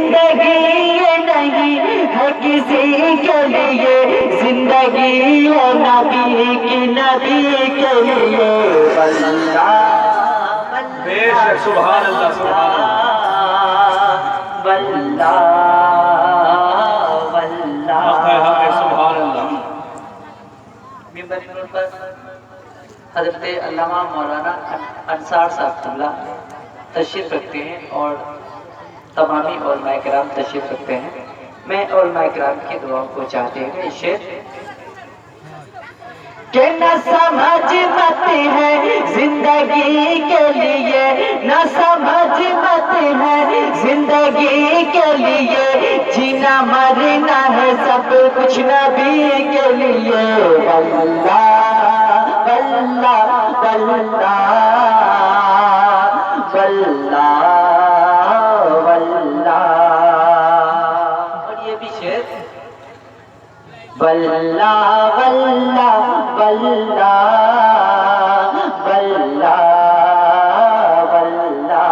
زندگی یہ نہیں ہے کسی کے لیے، زندگی ہے نبی کی نبی کے لیے۔ بے شک، سبحان اللہ سبحان اللہ، واللہ حق ہے حق ہے، سبحان اللہ۔ ممبر نور پر حضرت علامہ مولانا انصار صاحب اللہ تشریف رکھتے ہیں اور تمامی علماء کرام تشریف رکھتے ہیں۔ میں علماء کرام کی دعاؤں کو چاہتے ہیں شعر کہ نہ سمجھ مت ہے زندگی کے لیے، نہ سمجھ مت ہے زندگی کے لیے، جینا مرنا ہے سب کچھ نبی کے لیے۔ واللہ واللہ واللہ واللہ واللہ۔ اور یہ بھی شعر واللہ واللہ واللہ واللہ واللہ۔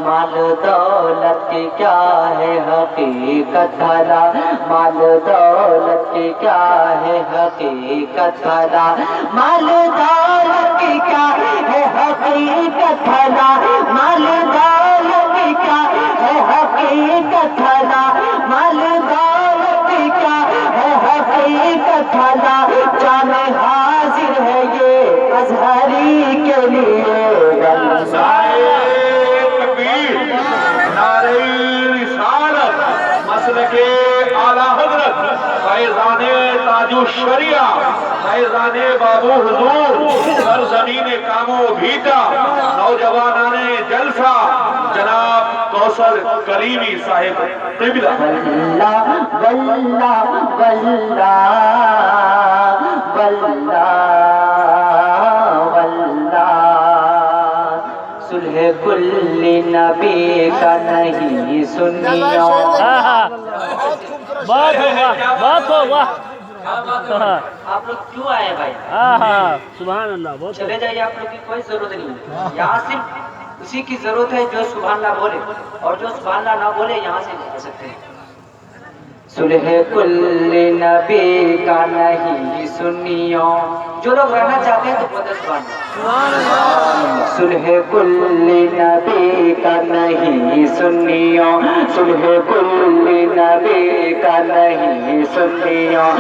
مال دولت کی کیا ہے حقیقت بھلا، مال دولت کی کیا ہے حقیقت بھلا، مال دولت کی کیا ہے حقیقت بھلا، مال دولت کی کیا ہے حقیقت بھلا، مال دولت کی کیا ہے حقیقت بھلا، جان حاضر ہے یہ ازہری کے لیے۔ نعرہ رسالت، مسلک اعلیٰ حضرت فیضان تاج الشریعہ، فیضان بابو حضور، سرزمین کامو بھیٹا، نوجوانان جلسہ جناب کوثر کلیمی صاحب قبلہ۔ واللہ واللہ واللہ واللہ واللہ۔ صلح کل نبی کا نہیں سنیوں، بات ہو واہ، بات ہو واہ۔ آپ لوگ کیوں آئے بھائی؟ سبحان اللہ، بہت چلے جائیے، آپ لوگ کی کوئی ضرورت نہیں ہے، یہاں صرف اسی کی ضرورت ہے جو سبحان اللہ بولے، اور جو سبحان اللہ نہ بولے یہاں سے نہیں آ سکتے۔ صلح کل نبی کا نہیں سنیوں، جو لوگ رہنا چاہتے ہیں تو بولتے سبحان اللہ۔ صلح کل نبی کا نہیں سنیوں، صلح کل نبی کا نہیں سنیوں۔